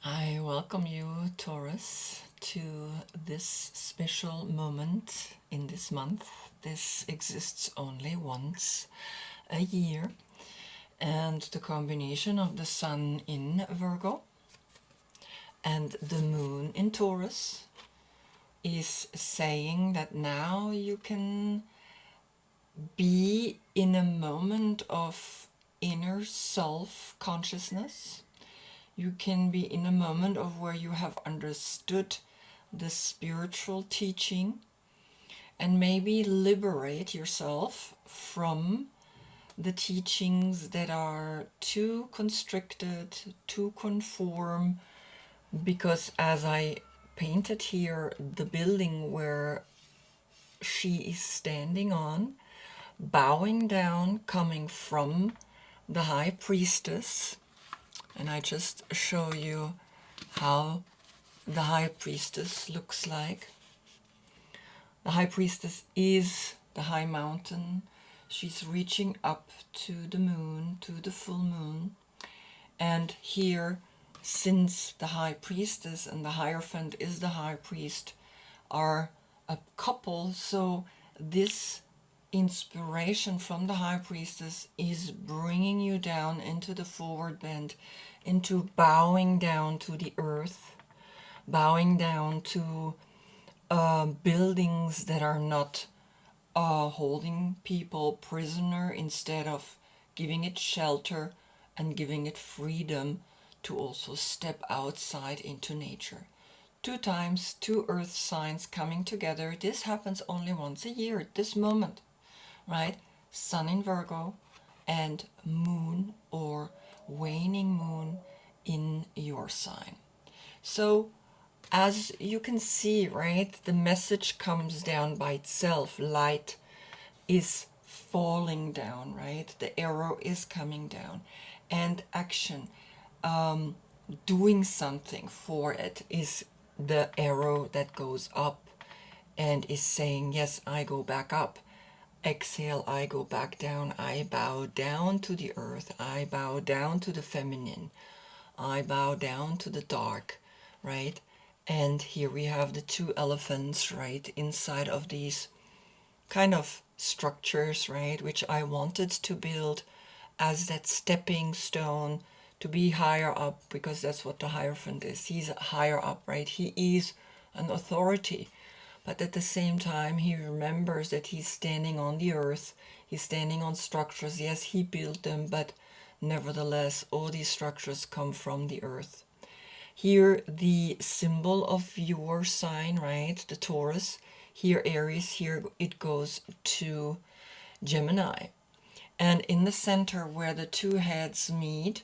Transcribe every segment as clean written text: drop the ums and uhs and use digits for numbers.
I welcome you, Taurus, to this special moment in this month. This exists only once a year, and the combination of the Sun in Virgo and the Moon in Taurus is saying that now you can be in a moment of inner self consciousness. You can be in a moment of where you have understood the spiritual teaching and maybe liberate yourself from the teachings that are too constricted, too conform, because as I painted here, the building where she is standing on, bowing down, coming from the high priestess, and I just show you how the high priestess looks like. The high priestess is the high mountain. She's reaching up to the moon, to the full moon. And here, since the high priestess and the Hierophant is the high priest, are a couple, so this inspiration from the high priestess is bringing you down into the forward bend, into bowing down to the earth, bowing down to buildings that are not holding people prisoner, instead of giving it shelter and giving it freedom to also step outside into nature. Two times, two earth signs coming together. This happens only once a year at this moment, right? Sun in Virgo and moon or waning moon in your sign. So as you can see, right, the message comes down by itself. Light is falling down, right? The arrow is coming down. And action, doing something for it, is the arrow that goes up and is saying, yes, I go back up. Exhale, I go back down. I bow down to the earth. I bow down to the feminine. I bow down to the dark, right? And here we have the two elephants, right, inside of these kind of structures, right, which I wanted to build as that stepping stone to be higher up, because that's what the Hierophant is. He's higher up, right? He is an authority. But at the same time, he remembers that he's standing on the earth. He's standing on structures. Yes, he built them, but nevertheless, all these structures come from the earth. Here, the symbol of your sign, right? The Taurus. Here, Aries. Here, it goes to Gemini. And in the center, where the two heads meet,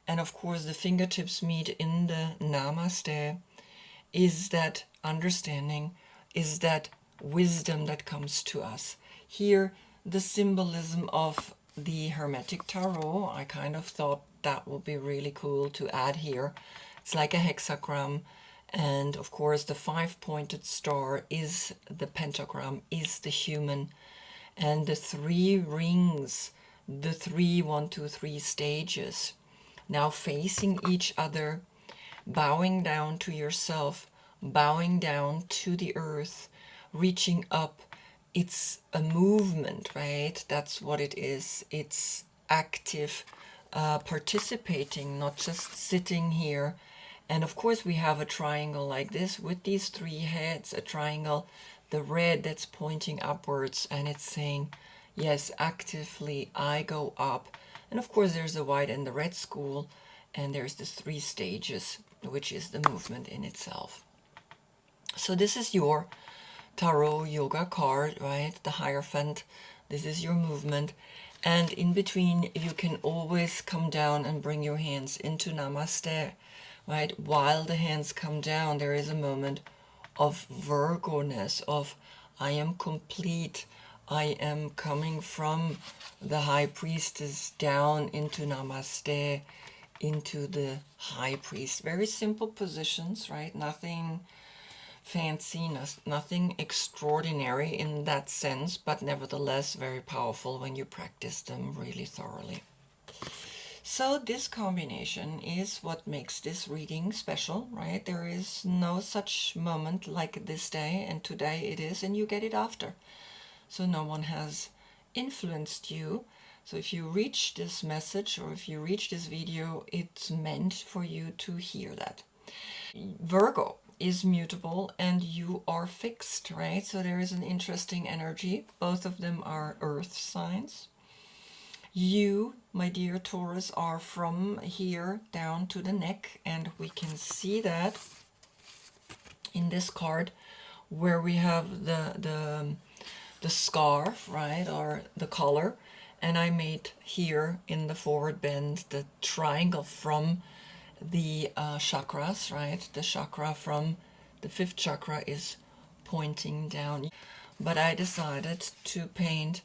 and of course the fingertips meet in the Namaste, is that understanding, is that wisdom that comes to us. Here, the symbolism of the Hermetic Tarot, I kind of thought that would be really cool to add here. It's like a hexagram, and of course the five-pointed star is the pentagram, is the human, and the three rings, the three 1, 2, 3 stages, now facing each other, bowing down to yourself, bowing down to the earth, reaching up. It's a movement, right? That's what it is. It's active, participating, not just sitting here. And of course we have a triangle like this with these three heads, a triangle, the red that's pointing upwards, and it's saying, yes, actively I go up. And of course there's the white and the red school, and there's the three stages, which is the movement in itself. So this is your tarot yoga card, right? The Hierophant. This is your movement. And in between, you can always come down and bring your hands into Namaste, right? While the hands come down, there is a moment of Virgo-ness, of I am complete. I am coming from the High Priestess down into Namaste, into the High Priest. Very simple positions, right? Nothing fancy, nothing extraordinary in that sense, but nevertheless very powerful when you practice them really thoroughly. So this combination is what makes this reading special, right? There is no such moment like this day, and today it is, and you get it after. So no one has influenced you. So if you reach this message or if you reach this video, it's meant for you to hear that. Virgo is mutable and you are fixed, right? So there is an interesting energy. Both of them are earth signs. You, my dear Taurus, are from here down to the neck, and we can see that in this card where we have the scarf, right, or the collar, and I made here in the forward bend the triangle from the chakras, right? The chakra from the fifth chakra is pointing down, but I decided to paint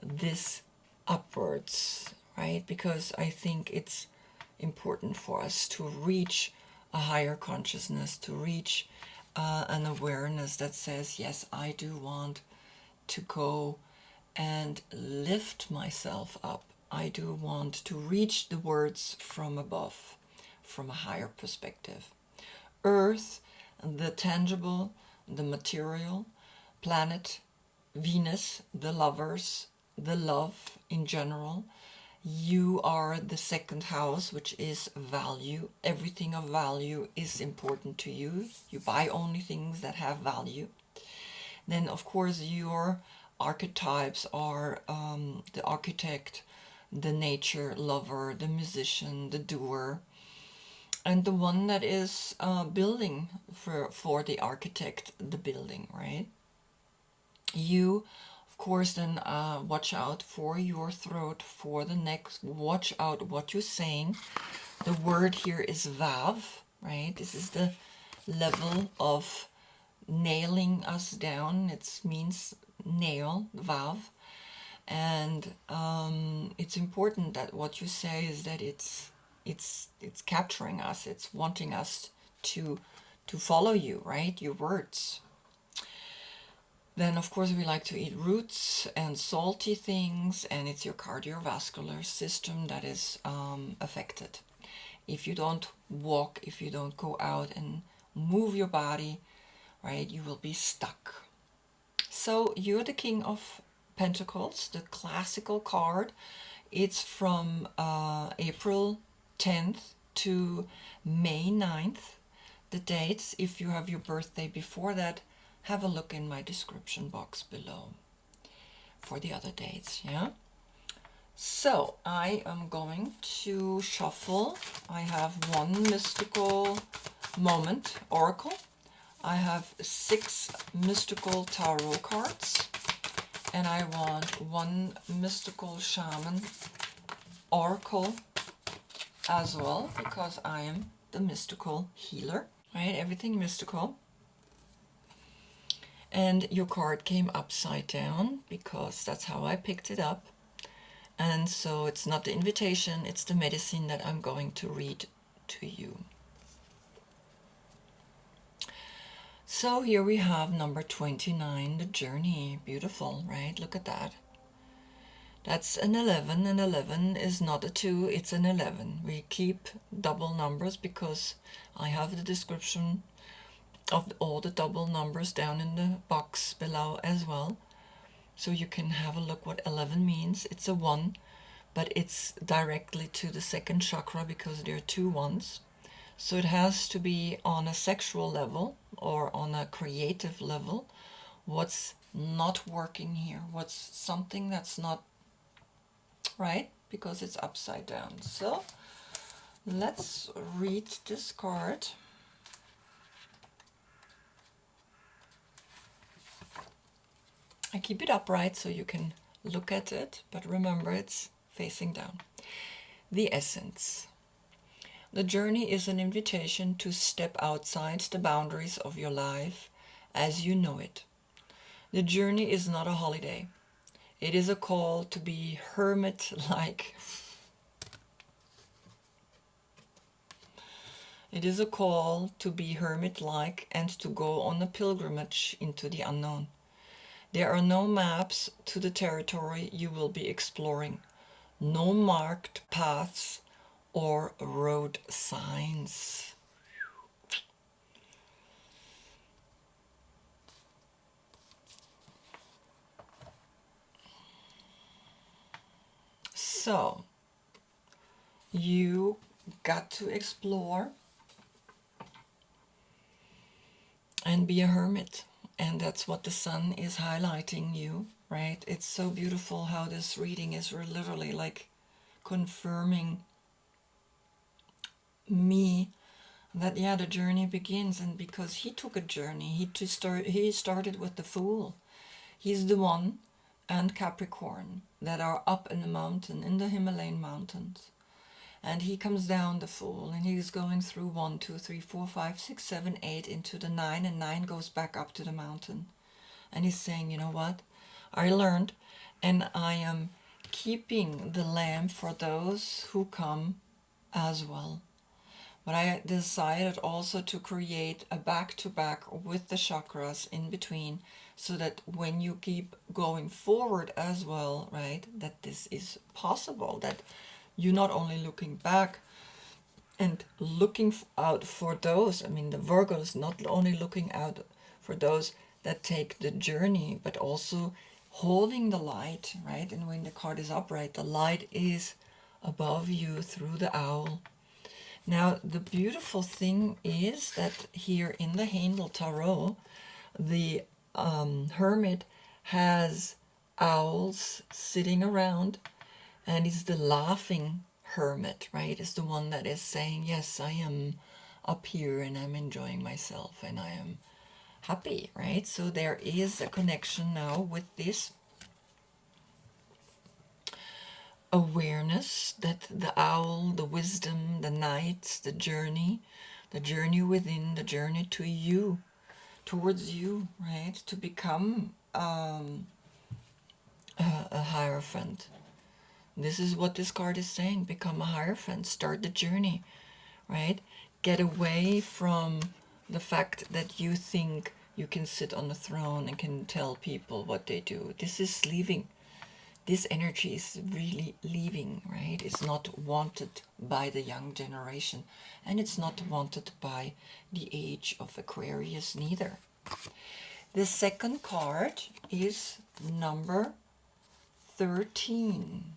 this upwards, right? Because I think it's important for us to reach a higher consciousness, to reach an awareness that says, yes, I do want to go and lift myself up. I do want to reach the words from above, from a higher perspective. Earth, the tangible, the material, planet, Venus, the lovers, the love in general. You are the second house, which is value. Everything of value is important to you. You buy only things that have value. Then, of course, your archetypes are the architect, the nature lover, the musician, the doer, and the one that is building for the architect, the building, right? You, of course, then watch out for your throat, for the neck, watch out what you're saying. The word here is vav, right? This is the level of nailing us down. It means nail, vav. And it's important that what you say is that it's capturing us. It's wanting us to follow you, right? Your words. Then, of course, we like to eat roots and salty things, and it's your cardiovascular system that is affected. If you don't walk, if you don't go out and move your body, right, you will be stuck. So you're the King of Pentacles, the classical card. It's from April 10th to May 9th. The dates, if you have your birthday before that, have a look in my description box below for the other dates, yeah? So I am going to shuffle. I have one mystical moment oracle. I have 6 mystical tarot cards, and I want one mystical shaman oracle as well, because I am the mystical healer, right? Everything mystical. And your card came upside down because that's how I picked it up. And so it's not the invitation, it's the medicine that I'm going to read to you. So here we have number 29, the journey. Beautiful, right? Look at that. That's an 11, and 11 is not a 2, it's an 11. We keep double numbers because I have the description of all the double numbers down in the box below as well. So you can have a look what 11 means. It's a 1, but it's directly to the second chakra because there are 2 1s. So it has to be on a sexual level or on a creative level. What's not working here? What's something that's not right? Because it's upside down. So let's read this card. I keep it upright so you can look at it, but remember it's facing down. The essence. The journey is an invitation to step outside the boundaries of your life as you know it. The journey is not a holiday. It is a call to be hermit-like. It is a call to be hermit-like and to go on a pilgrimage into the unknown. There are no maps to the territory you will be exploring, no marked paths or road signs. So you got to explore and be a hermit. And that's what the sun is highlighting you, right? It's so beautiful how this reading is literally like confirming me that, yeah, the journey begins. And because he took a journey, he started with the Fool. He's the one, and Capricorn, that are up in the mountain, in the Himalayan mountains. And he comes down the Fool, and he's going through 1, 2, 3, 4, 5, 6, 7, 8 into the 9, and 9 goes back up to the mountain. And he's saying, you know what? I learned, and I am keeping the lamp for those who come as well. But I decided also to create a back-to-back with the chakras in between, so that when you keep going forward as well, right, that this is possible, that you're not only looking back and looking out for those. I mean, the Virgo is not only looking out for those that take the journey, but also holding the light, right? And when the card is upright, the light is above you through the owl. Now, the beautiful thing is that here in the Handel Tarot, the hermit has owls sitting around, and is the laughing hermit, right? Is the one that is saying, yes, I am up here and I'm enjoying myself and I am happy, right? So there is a connection now with this awareness that the owl, the wisdom, the night, the journey within, the journey to you, towards you, right? To become a Hierophant. This is what this card is saying. Become a Hierophant. Start the journey, right? Get away from the fact that you think you can sit on the throne and can tell people what they do. This is leaving. This energy is really leaving, right? It's not wanted by the young generation, and it's not wanted by the age of Aquarius neither. The second card is number 13.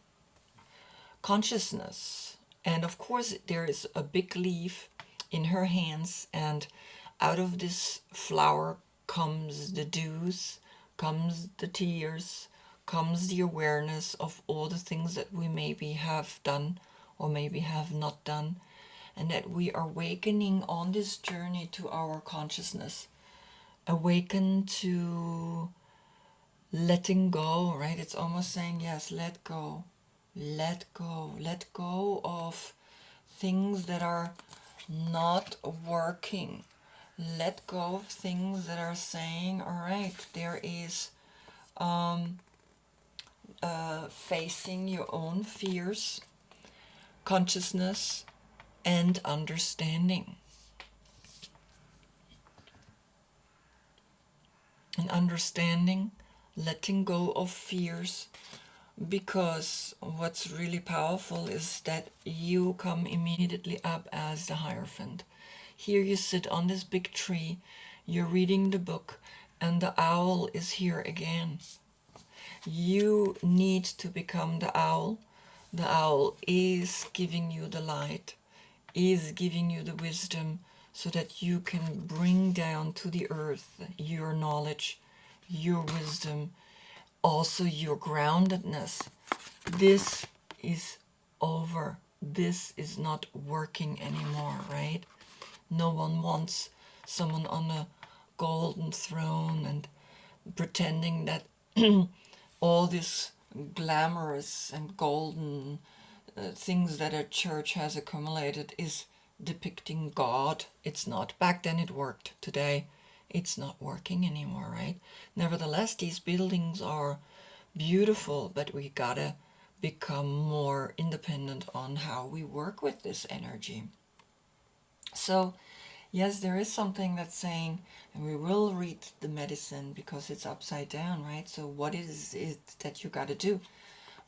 Consciousness. And of course there is a big leaf in her hands, and out of this flower comes the dews, comes the tears, comes the awareness of all the things that we maybe have done or maybe have not done, and that we are awakening on this journey to our consciousness. Awaken to letting go, right? It's almost saying, yes, let go. Let go. Let go of things that are not working. Let go of things that are saying, all right, there is facing your own fears, consciousness, and understanding. And understanding, letting go of fears, because what's really powerful is that you come immediately up as the Hierophant. Here you sit on this big tree, you're reading the book, and the owl is here again. You need to become the owl. The owl is giving you the light, is giving you the wisdom, so that you can bring down to the earth your knowledge, your wisdom, also your groundedness. This is over. This is not working anymore, right? No one wants someone on a golden throne and pretending that all this glamorous and golden things that a church has accumulated is depicting God. It's not. Back then it worked. Today it's not working anymore, right? Nevertheless, these buildings are beautiful, but we gotta become more independent on how we work with this energy. So yes, there is something that's saying, and we will read the medicine because it's upside down, right? So what is it that you got to do?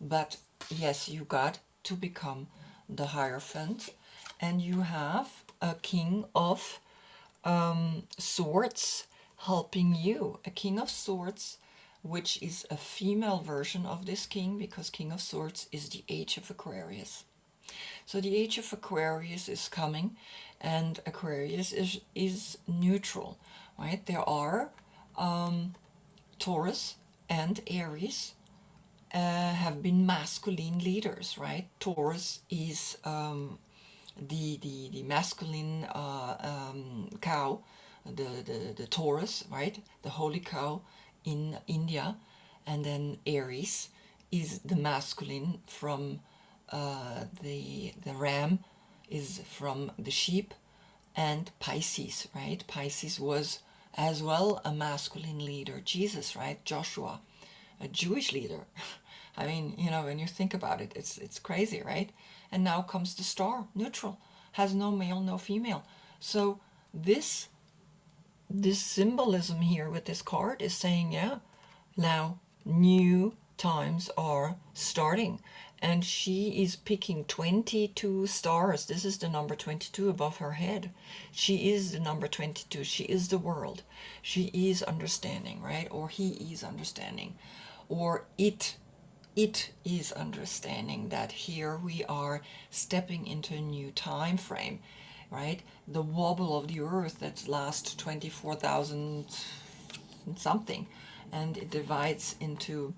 But yes, you got to become the Hierophant, and you have a King of Swords helping you. A King of Swords, which is a female version of this king, because King of Swords is the age of Aquarius. So the age of Aquarius is coming, and Aquarius is neutral, right? There are Taurus and Aries have been masculine leaders, right? Taurus is the masculine cow, the Taurus, right? The holy cow in India, and then Aries is the masculine from the ram is from the sheep, and Pisces, right? Pisces was as well a masculine leader. Jesus, right? Joshua, a Jewish leader. I mean, you know, when you think about it, it's crazy, right? And now comes the star, neutral, has no male, no female. So this symbolism here with this card is saying, yeah, now new times are starting. And she is picking 22 stars. This is the number 22 above her head. She is the number 22. She is the world. She is understanding, right? Or he is understanding. Or it is understanding that here we are stepping into a new time frame, right? The wobble of the earth that lasts 24,000 something, and it divides into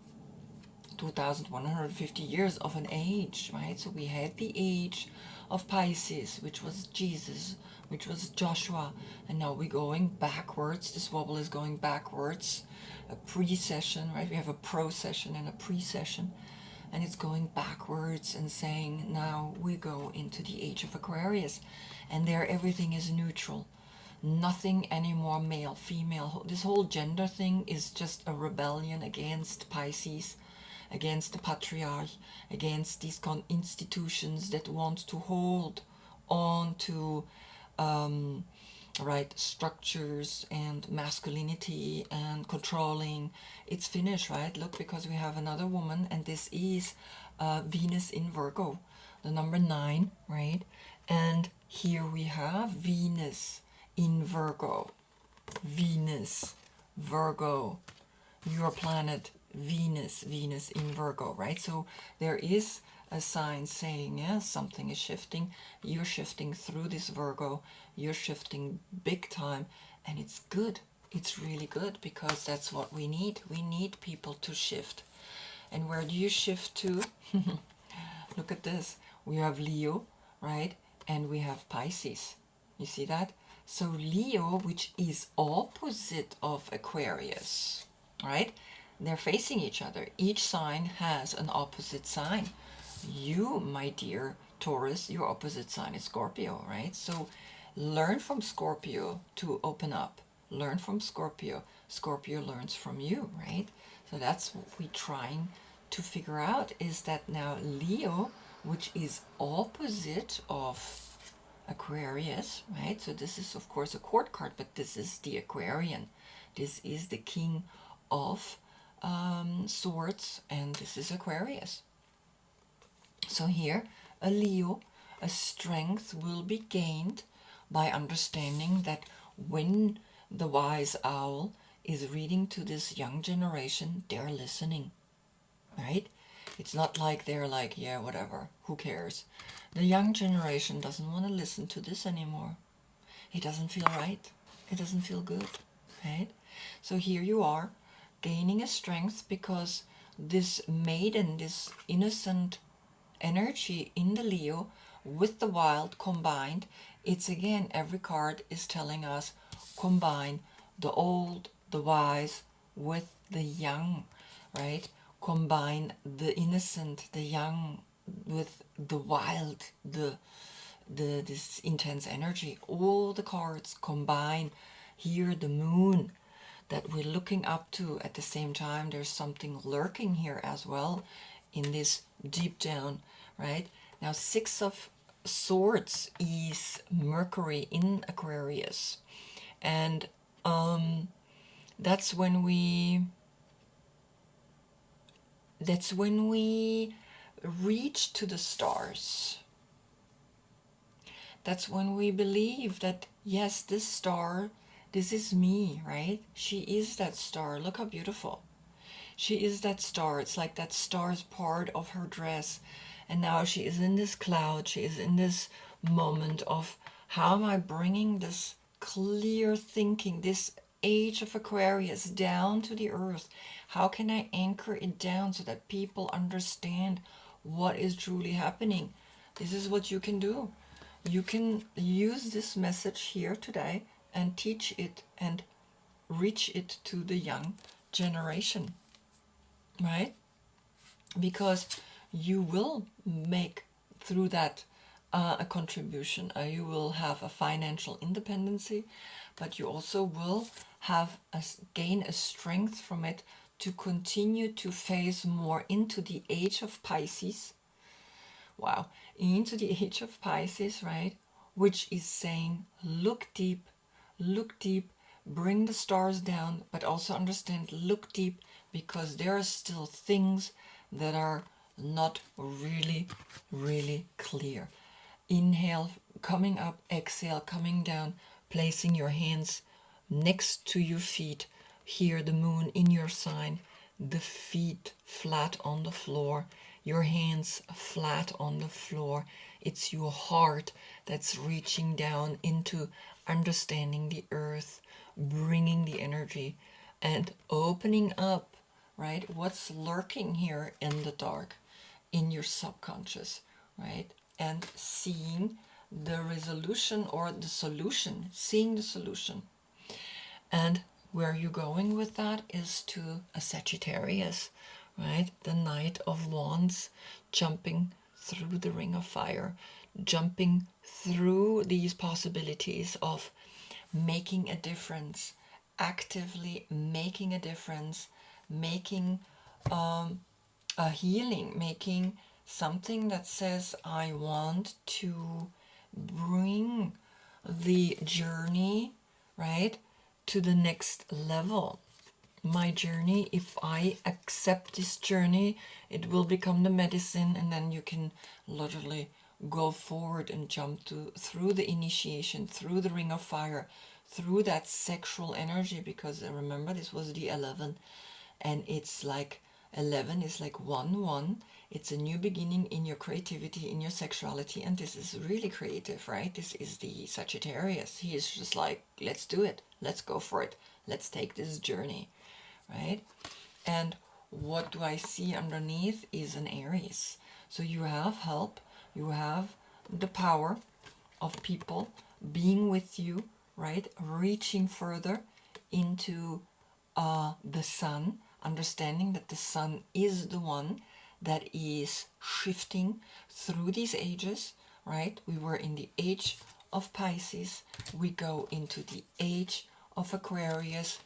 2,150 years of an age, right? So we had the age of Pisces, which was Jesus, which was Joshua, and now we're going backwards. This wobble is going backwards. A pre-session, right? We have a pro-session and a pre-session, and it's going backwards and saying now we go into the age of Aquarius, and there everything is neutral. Nothing anymore male, female. This whole gender thing is just a rebellion against Pisces, against the patriarch, against these institutions that want to hold on to right structures and masculinity and controlling. It's finished, right? Look, because we have another woman, and this is Venus in Virgo, the number 9, right? And here we have Venus in Virgo. Venus, Virgo, your planet Venus in Virgo, right? So there is a sign saying, yeah, something is shifting. You're shifting through this Virgo. You're shifting big time, and it's good. It's really good, because that's what we need. We need people to shift. And where do you shift to? Look at this. We have Leo, right? And we have Pisces. You see that? So Leo, which is opposite of Aquarius, right? They're facing each other. Each sign has an opposite sign. You, my dear Taurus, your opposite sign is Scorpio, right? So learn from Scorpio to open up. Learn from Scorpio. Scorpio learns from you, right? So that's what we're trying to figure out, is that now Leo, which is opposite of Aquarius, right? So this is of course a court card, but this is the Aquarian. This is the king of swords, and this is Aquarius. So here, a Leo, a strength will be gained by understanding that when the wise owl is reading to this young generation, they're listening, right? It's not like they're like, yeah, whatever, who cares? The young generation doesn't want to listen to this anymore. It doesn't feel right. It doesn't feel good, right? So here you are, gaining a strength, because this maiden, this innocent energy in the Leo with the wild combined, it's again, every card is telling us combine the old, the wise with the young, right? Combine the innocent, the young with the wild, this intense energy. All the cards combine. Here the moon that we're looking up to. At the same time, there's something lurking here as well in this deep down, right? Now 6 of Swords is Mercury in Aquarius, and that's when we reach to the stars, That's when we believe that, yes, this star, this is me, right? She is that star. Look how beautiful. She is that star. It's like that star is part of her dress. And now she is in this cloud. She is in this moment of, how am I bringing this clear thinking, this age of Aquarius, down to the earth? How can I anchor it down so that people understand what is truly happening? This is what you can do. You can use this message here today and teach it and reach it to the young generation, right? Because you will make through that a contribution. You will have a financial independency, but you also will have gain a strength from it to continue to phase more into the age of Pisces. Wow, into the age of Pisces, right? Which is saying, look deep, bring the stars down, but also understand, look deep, because there are still things that are not really, really clear. Inhale, coming up, exhale, coming down, placing your hands next to your feet. Here, the moon in your sign, the feet flat on the floor, your hands flat on the floor. It's your heart that's reaching down into understanding the earth, bringing the energy, and opening up, right? What's lurking here in the dark, in your subconscious, right? And seeing the resolution or the solution, seeing the solution. And where you're going with that is to a Sagittarius, right? The Knight of Wands, jumping through the ring of fire, jumping through these possibilities of making a difference, actively making a difference, making a healing, making something that says, I want to bring the journey, right, to the next level. My journey, if I accept this journey, it will become the medicine, and then you can literally go forward and jump through the initiation, through the ring of fire, through that sexual energy, because remember, this was the 11, and it's like 11 is like 1 1. It's a new beginning in your creativity, in your sexuality, and this is really creative, right? This is the Sagittarius. He is just like, let's do it, let's go for it, let's take this journey, right? And what do I see underneath is an Aries. So you have help, you have the power of people being with you, right? Reaching further into the sun, understanding that the sun is the one that is shifting through these ages, right? We were in the age of Pisces, we go into the age of Aquarius,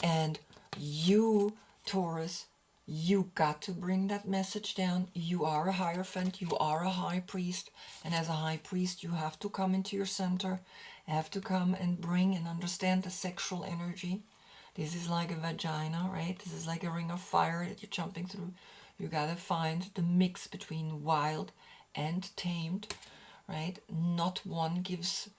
and you, Taurus, you got to bring that message down. You are a Hierophant, you are a high priest, and as a high priest, you have to come into your center, have to come and bring and understand the sexual energy. This is like a vagina, right? This is like a ring of fire that you're jumping through. You gotta find the mix between wild and tamed, right? Not one gives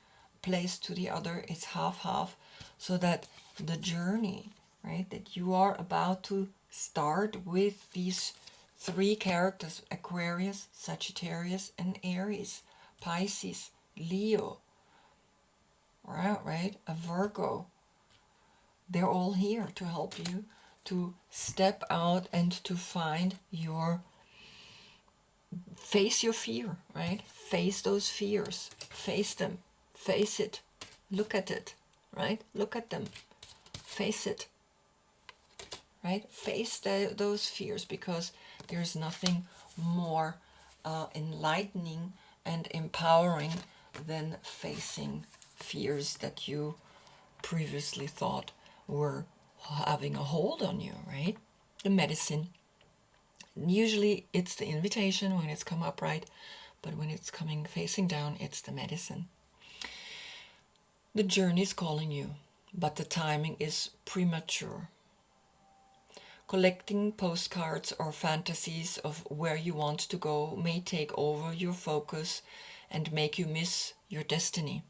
place to the other, it's half-half, so that the journey, right, that you are about to start with these three characters, Aquarius, Sagittarius, and Aries, Pisces, Leo, right, a Virgo. They're all here to help you to step out and to find your, face your fear, right? Face those fears, face them, face it, look at it, right? Look at them, face it, right? Face those fears, because there's nothing more enlightening and empowering than facing fears that you previously thought were having a hold on you, right? The medicine. Usually it's the invitation when it's come upright, but when it's coming facing down, it's the medicine. The journey is calling you, but the timing is premature. Collecting postcards or fantasies of where you want to go may take over your focus and make you miss your destiny.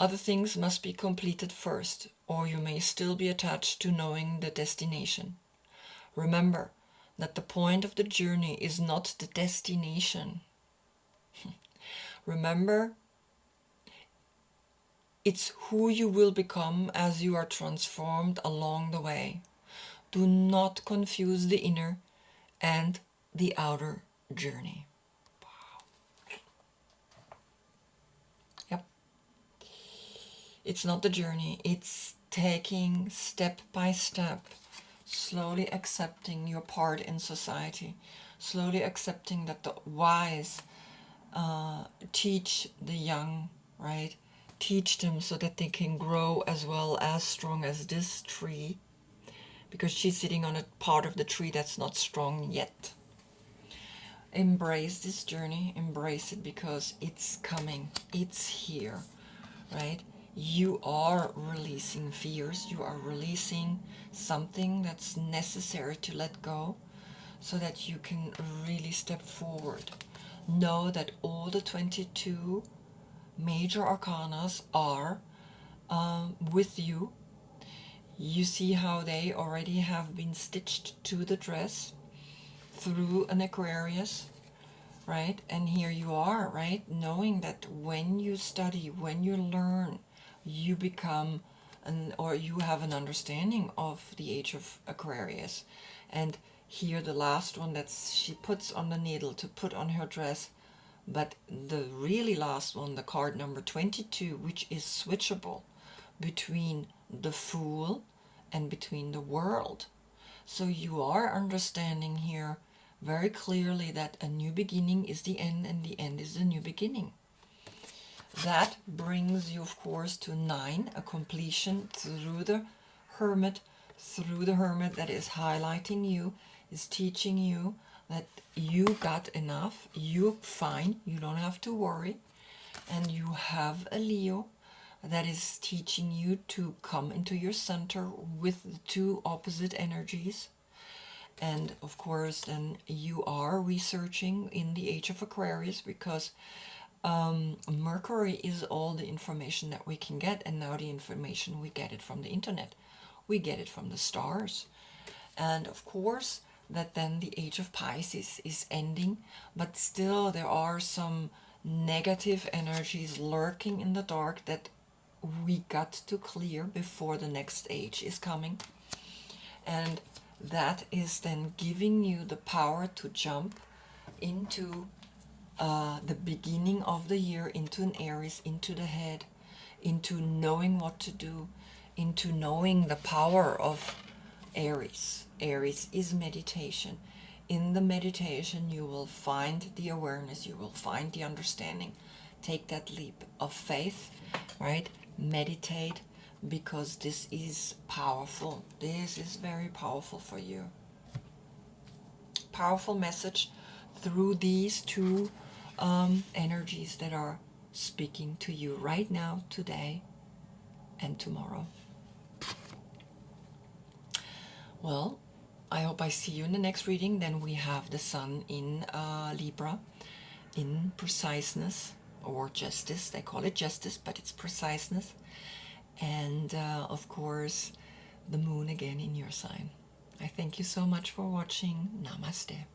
Other things must be completed first, or you may still be attached to knowing the destination. Remember that the point of the journey is not the destination. Remember, it's who you will become as you are transformed along the way. Do not confuse the inner and the outer journey. Yep. It's not the journey, it's taking step by step, slowly accepting your part in society, slowly accepting that the wise teach the young, right? Teach them so that they can grow as well as strong as this tree, because she's sitting on a part of the tree that's not strong yet. Embrace this journey, embrace it, because it's coming, it's here, right? You are releasing fears, you are releasing something that's necessary to let go so that you can really step forward. Know that all the 22 major arcanas are with you. You see how they already have been stitched to the dress through an Aquarius, right? And here you are, right? Knowing that when you study, when you learn, you become or you have an understanding of the age of Aquarius. And here the last one that she puts on the needle to put on her dress, but the really last one, the card number 22, which is switchable between the Fool and between the World. So you are understanding here very clearly that a new beginning is the end and the end is the new beginning. That brings you, of course, to 9, a completion through the Hermit, that is highlighting you, is teaching you that you got enough, you're fine, you don't have to worry. And you have a Leo that is teaching you to come into your center with the two opposite energies. And of course, then you are researching in the age of Aquarius, because Mercury is all the information that we can get, and now the information, we get it from the internet, we get it from the stars. And of course that then the age of Pisces is ending, but still there are some negative energies lurking in the dark that we got to clear before the next age is coming. And that is then giving you the power to jump into the beginning of the year, into an Aries, into the head, into knowing what to do, into knowing the power of Aries. Aries is meditation. In the meditation you will find the awareness, you will find the understanding. Take that leap of faith, right? Meditate, because this is powerful. This is very powerful for you. Powerful message through these two energies that are speaking to you right now, today, and tomorrow. Well, I hope I see you in the next reading. Then we have the Sun in Libra, in preciseness, or justice. They call it justice, but it's preciseness. And of course, the Moon again in your sign. I thank you so much for watching. Namaste.